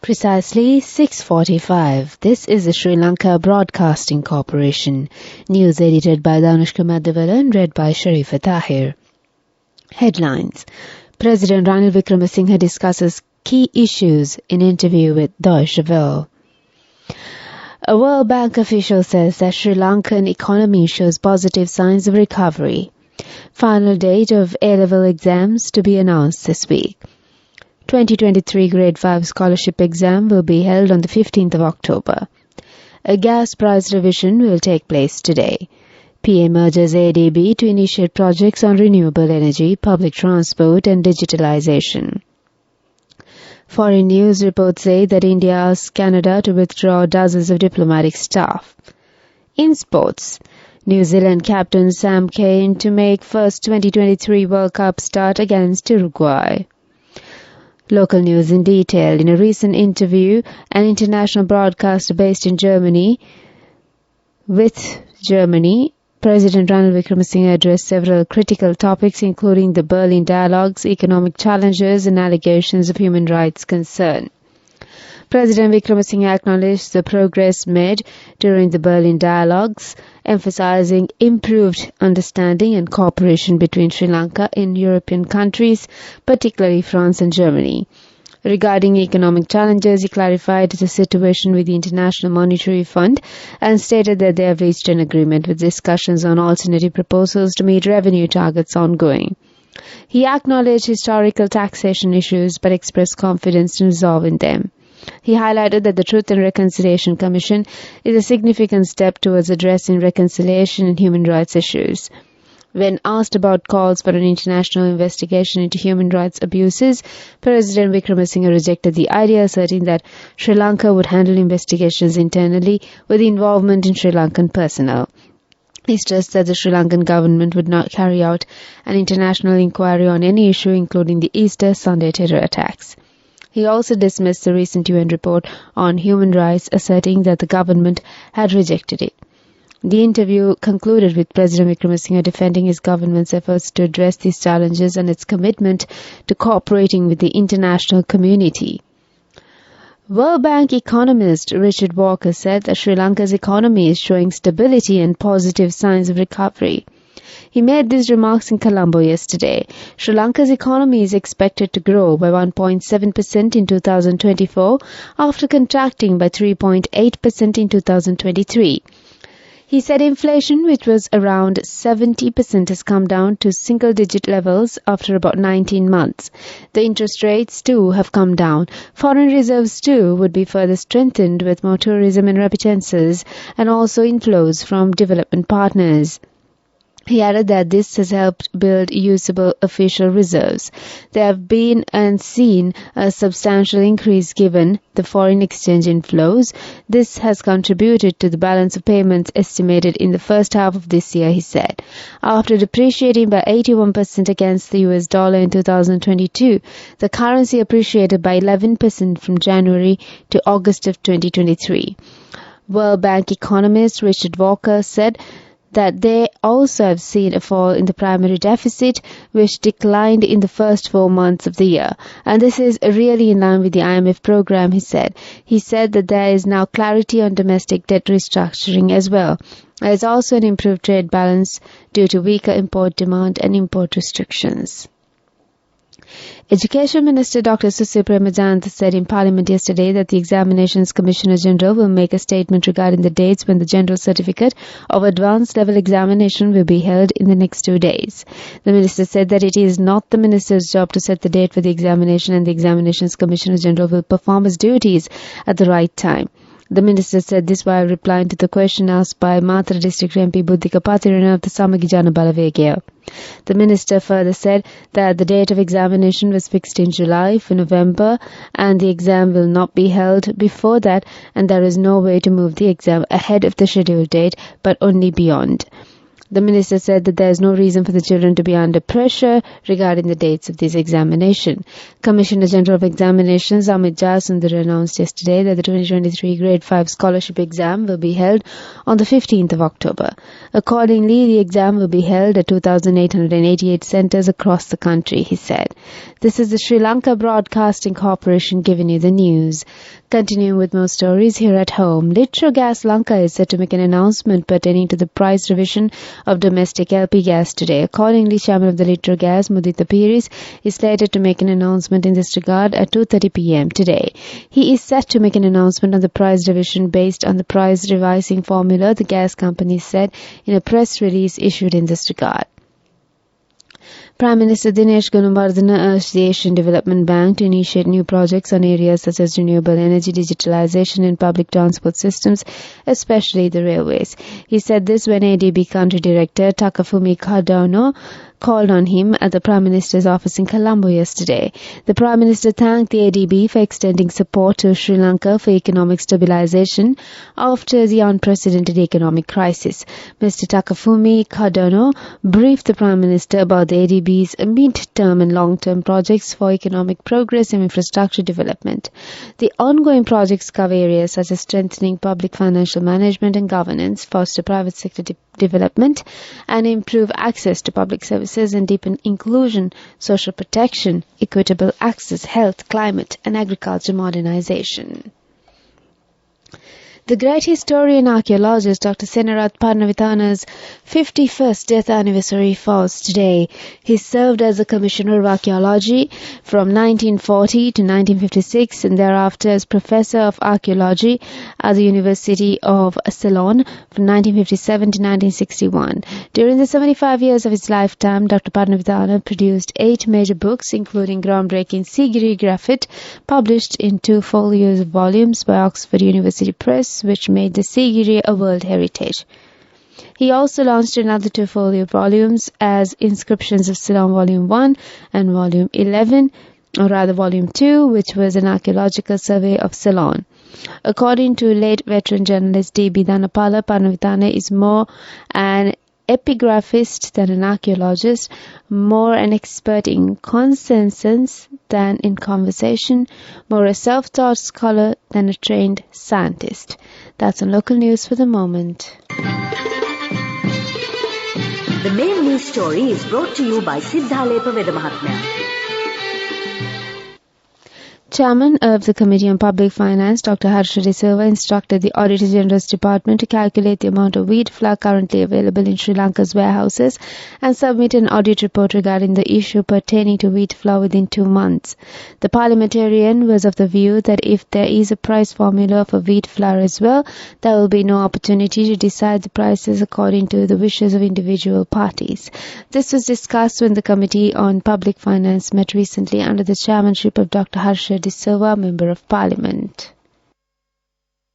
Precisely 6:45. This is the Sri Lanka Broadcasting Corporation. News edited by Danushka Madhavala and read by Sharifa Tahir. Headlines. President Ranil Wickremesinghe discusses key issues in interview with Deutsche Welle. A World Bank official says that Sri Lankan economy shows positive signs of recovery. Final date of A-level exams to be announced this week. 2023 Grade 5 scholarship exam will be held on the 15th of October. A gas price revision will take place today. PM urges ADB to initiate projects on renewable energy, public transport and digitalization. Foreign news reports say that India asks Canada to withdraw dozens of diplomatic staff. In sports, New Zealand captain Sam Cane to make first 2023 World Cup start against Uruguay. Local news in detail. In a recent interview, an international broadcaster based in Germany, President Ranil Wickremesinghe addressed several critical topics including the Berlin dialogues, economic challenges and allegations of human rights concern. President Wickremesinghe acknowledged the progress made during the Berlin dialogues, emphasizing improved understanding and cooperation between Sri Lanka and European countries, particularly France and Germany. Regarding economic challenges, he clarified the situation with the International Monetary Fund and stated that they have reached an agreement with discussions on alternative proposals to meet revenue targets ongoing. He acknowledged historical taxation issues but expressed confidence in resolving them. He highlighted that the Truth and Reconciliation Commission is a significant step towards addressing reconciliation and human rights issues. When asked about calls for an international investigation into human rights abuses, President Wickremesinghe rejected the idea, asserting that Sri Lanka would handle investigations internally with the involvement in Sri Lankan personnel. He stressed that the Sri Lankan government would not carry out an international inquiry on any issue, including the Easter Sunday terror attacks. He also dismissed the recent UN report on human rights, asserting that the government had rejected it. The interview concluded with President Wickremesinghe defending his government's efforts to address these challenges and its commitment to cooperating with the international community. World Bank economist Richard Walker said that Sri Lanka's economy is showing stability and positive signs of recovery. He made these remarks in Colombo yesterday. Sri Lanka's economy is expected to grow by 1.7% in 2024 after contracting by 3.8% in 2023. He said inflation, which was around 70%, has come down to single-digit levels after about 19 months. The interest rates, too, have come down. Foreign reserves, too, would be further strengthened with more tourism and remittances and also inflows from development partners. He added that this has helped build usable official reserves. There have been and seen a substantial increase given the foreign exchange inflows. This has contributed to the balance of payments estimated in the first half of this year, he said. After depreciating by 81% against the US dollar in 2022, the currency appreciated by 11% from January to August of 2023. World Bank economist Richard Walker said that they also have seen a fall in the primary deficit, which declined in the first 4 months of the year. And this is really in line with the IMF program, he said. He said that there is now clarity on domestic debt restructuring as well. There is also an improved trade balance due to weaker import demand and import restrictions. Education Minister Dr. Susi Premadhanth said in Parliament yesterday that the Examinations Commissioner General will make a statement regarding the dates when the General Certificate of Advanced Level Examination will be held in the next 2 days. The Minister said that it is not the Minister's job to set the date for the examination, and the Examinations Commissioner General will perform his duties at the right time. The Minister said this while replying to the question asked by Matra District MP Buddhika Patirana of the Samagi Jana Balavegaya. The Minister further said that the date of examination was fixed in July for November and the exam will not be held before that, and there is no way to move the exam ahead of the scheduled date but only beyond. The minister said that there is no reason for the children to be under pressure regarding the dates of this examination. Commissioner General of Examinations Amit Jayasundar announced yesterday that the 2023 Grade 5 scholarship exam will be held on the 15th of October. Accordingly, the exam will be held at 2,888 centres across the country, he said. This is the Sri Lanka Broadcasting Corporation giving you the news. Continuing with more stories here at home, Litro Gas Lanka is set to make an announcement pertaining to the price revision of domestic LP gas today. Accordingly, Chairman of the Litro Gas, Mudita Piris, is slated to make an announcement in this regard at 2:30 p.m. today. He is set to make an announcement on the price revision based on the price revising formula, the gas company said in a press release issued in this regard. Prime Minister Dinesh Gunawardena urged the Asian Development Bank to initiate new projects on areas such as renewable energy, digitalization and public transport systems, especially the railways. He said this when ADB Country Director Takafumi Cardano called on him at the Prime Minister's office in Colombo yesterday. The Prime Minister thanked the ADB for extending support to Sri Lanka for economic stabilization after the unprecedented economic crisis. Mr. Takafumi Cardano briefed the Prime Minister about the ADB's mid-term and long-term projects for economic progress and infrastructure development. The ongoing projects cover areas such as strengthening public financial management and governance, foster private sector development, and improve access to public services and deepen inclusion, social protection, equitable access, health, climate, and agriculture modernization. The great historian and archaeologist Dr. Senarath Parnavithana's 51st death anniversary falls today. He served as a Commissioner of Archaeology from 1940 to 1956 and thereafter as Professor of Archaeology at the University of Ceylon from 1957 to 1961. During the 75 years of his lifetime, Dr. Parnavithana produced 8 major books, including groundbreaking Sigiri Graphite, published in 2 folios volumes by Oxford University Press, which made the Sigiri a World Heritage. He also launched another 2 folio volumes as Inscriptions of Ceylon Volume 1 and Volume 11, or rather Volume 2, which was an archaeological survey of Ceylon. According to late veteran journalist D.B. Dhanapala, Parnavithana is more an epigraphist than an archaeologist, more an expert in consensus than in conversation, more a self-taught scholar than a trained scientist. That's on local news for the moment. The main news story is brought to you by Sinhala Mahatmya. Chairman of the Committee on Public Finance, Dr. Harsha De Silva, instructed the Auditor General's Department to calculate the amount of wheat flour currently available in Sri Lanka's warehouses and submit an audit report regarding the issue pertaining to wheat flour within 2 months. The parliamentarian was of the view that if there is a price formula for wheat flour as well, there will be no opportunity to decide the prices according to the wishes of individual parties. This was discussed when the Committee on Public Finance met recently under the chairmanship of Dr. Harsha De Silva, Member of Parliament.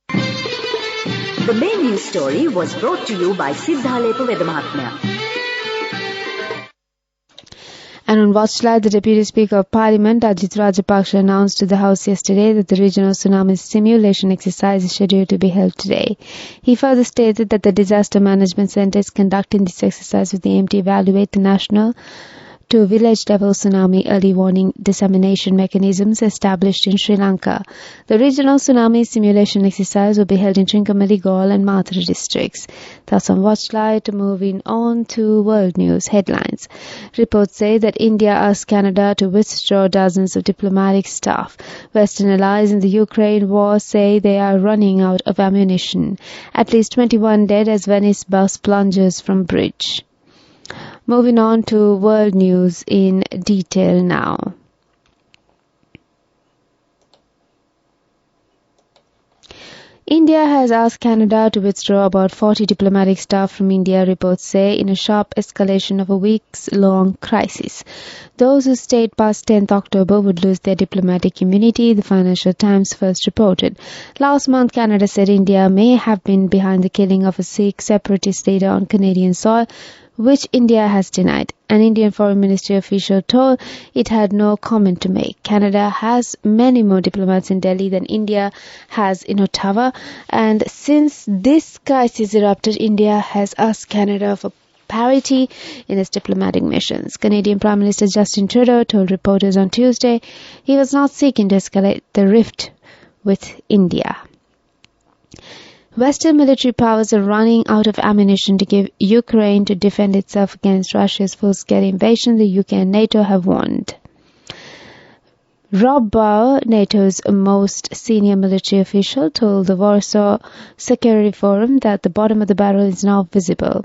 The main news story was brought to you by Sinhala Mahatmya. And on Watchlight, the Deputy Speaker of Parliament, Ajit Rajapaksa, announced to the House yesterday that the regional tsunami simulation exercise is scheduled to be held today. He further stated that the Disaster Management Centre is conducting this exercise with the aim to evaluate the national to village-level tsunami early warning dissemination mechanisms established in Sri Lanka. The regional tsunami simulation exercise will be held in Trincomalee, Galle and Mathura districts. Thus on Watchlight, moving on to world news headlines. Reports say that India asked Canada to withdraw dozens of diplomatic staff. Western allies in the Ukraine war say they are running out of ammunition. At least 21 dead as Venice bus plunges from bridge. Moving on to world news in detail now. India has asked Canada to withdraw about 40 diplomatic staff from India, reports say, in a sharp escalation of a weeks-long crisis. Those who stayed past 10th October would lose their diplomatic immunity, the Financial Times first reported. Last month, Canada said India may have been behind the killing of a Sikh separatist leader on Canadian soil, which India has denied. An Indian Foreign Ministry official told it had no comment to make. Canada has many more diplomats in Delhi than India has in Ottawa, and since this crisis erupted, India has asked Canada for parity in its diplomatic missions. Canadian Prime Minister Justin Trudeau told reporters on Tuesday he was not seeking to escalate the rift with India. Western military powers are running out of ammunition to give Ukraine to defend itself against Russia's full-scale invasion, the UK and NATO have warned. Rob Bauer, NATO's most senior military official, told the Warsaw Security Forum that the bottom of the barrel is now visible.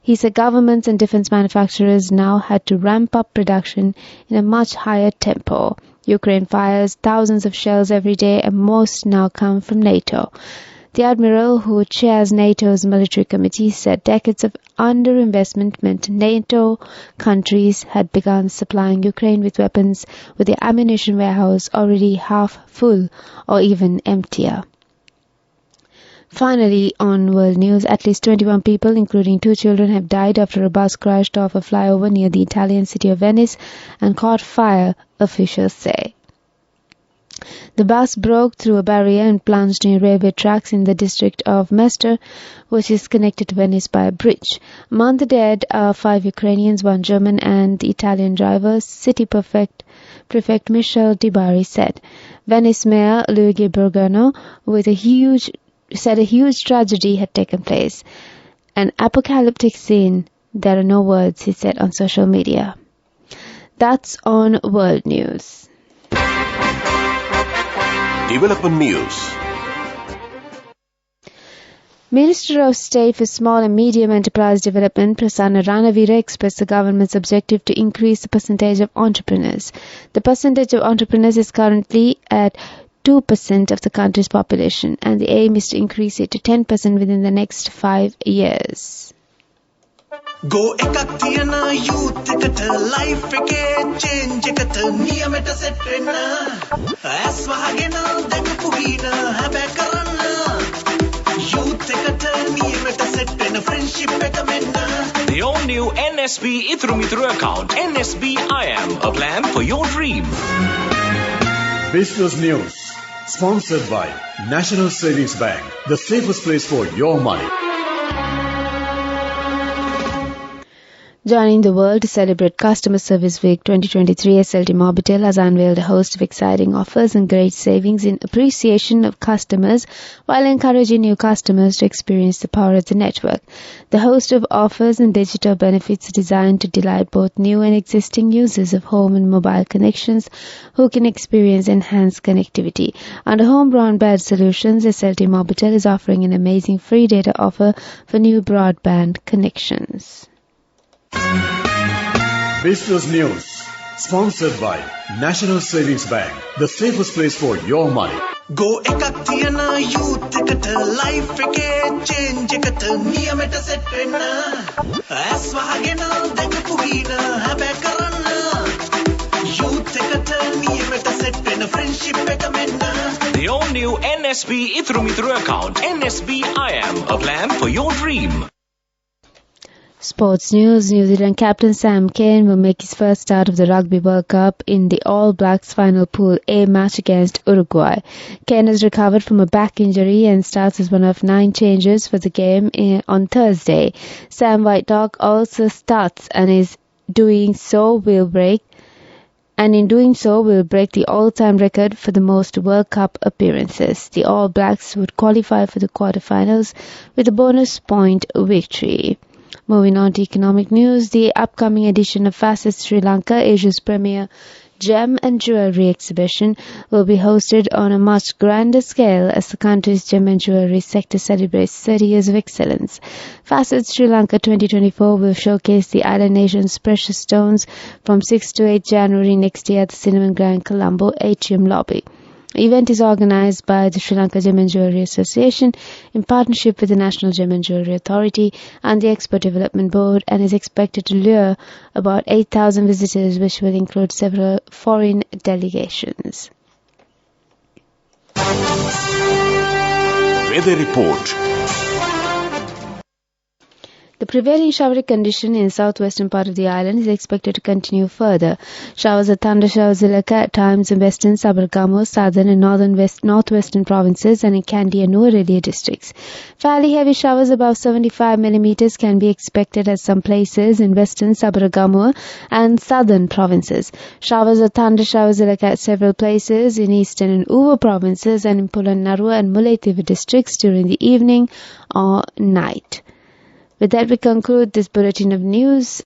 He said governments and defense manufacturers now had to ramp up production in a much higher tempo. Ukraine fires thousands of shells every day, and most now come from NATO. The admiral, who chairs NATO's military committee, said decades of underinvestment meant NATO countries had begun supplying Ukraine with weapons with the ammunition warehouse already half full or even emptier. Finally, on world news, at least 21 people, including 2 children, have died after a bus crashed off a flyover near the Italian city of Venice and caught fire, officials say. The bus broke through a barrier and plunged in railway tracks in the district of Mestre, which is connected to Venice by a bridge. Among the dead are 5 Ukrainians, 1 German, and the Italian driver, city prefect Michel Di Bari said. Venice Mayor Luigi Borgano said a huge tragedy had taken place. An apocalyptic scene. There are no words, he said on social media. That's on World News. Development News. Minister of State for Small and Medium Enterprise Development, Prasanna Ranavira, expressed the government's objective to increase the percentage of entrepreneurs. The percentage of entrepreneurs is currently at 2% of the country's population, and the aim is to increase it to 10% within the next 5 years. Go ekak thiyana youth eකට life එකේ change එකට නියමෙට set වෙන්න ඇස් වහගෙන දැකපු ගින හැබැ කරන්න youth එකට නියමෙට set වෙන friendship එක මෙන්න. The all new NSB Ithru Mithru account, NSB IAM, a plan for your dream. Business News, sponsored by National Savings Bank, the safest place for your money. Joining the world to celebrate Customer Service Week 2023, SLT Mobitel has unveiled a host of exciting offers and great savings in appreciation of customers while encouraging new customers to experience the power of the network. The host of offers and digital benefits are designed to delight both new and existing users of home and mobile connections who can experience enhanced connectivity. Under home broadband solutions, SLT Mobitel is offering an amazing free data offer for new broadband connections. Business News, sponsored by National Savings Bank, the safest place for your money. Go ekak thiyana youth එකට life එකේ change එකට නියමෙට set වෙන්න ඇස් වහගෙන දැකපු ගින හැබැ කරන්න youth එකට නියමෙට set වෙන friendship එක මෙන්න. The all new NSB Ithru Mithru account, NSB IAM, a plan for your dream. Sports news. New Zealand captain Sam Cane will make his first start of the Rugby World Cup in the All Blacks final Pool A match against Uruguay. Cane has recovered from a back injury and starts as one of 9 changers for the game on Thursday. Sam White Dog also starts and in doing so will break the all-time record for the most World Cup appearances. The All Blacks would qualify for the quarterfinals with a bonus point victory. Moving on to economic news, the upcoming edition of Facets Sri Lanka, Asia's premier gem and jewellery exhibition, will be hosted on a much grander scale as the country's gem and jewellery sector celebrates 30 years of excellence. Facets Sri Lanka 2024 will showcase the island nation's precious stones from 6 to 8 January next year at the Cinnamon Grand Colombo Atrium Lobby. The event is organized by the Sri Lanka Gem and Jewellery Association in partnership with the National Gem and Jewellery Authority and the Export Development Board and is expected to lure about 8,000 visitors, which will include several foreign delegations. Weather report. The prevailing showery condition in southwestern part of the island is expected to continue further. Showers or thunder showers will occur at times in western Sabargamuwa, southern and northwestern provinces and in Kandy and Nuwara districts. Fairly heavy showers above 75 millimeters can be expected at some places in western Sabargamuwa and southern provinces. Showers or thunder showers will occur at several places in eastern and Uva provinces and in Polonnaruwa and Mullaitivu districts during the evening or night. With that, we conclude this bulletin of news.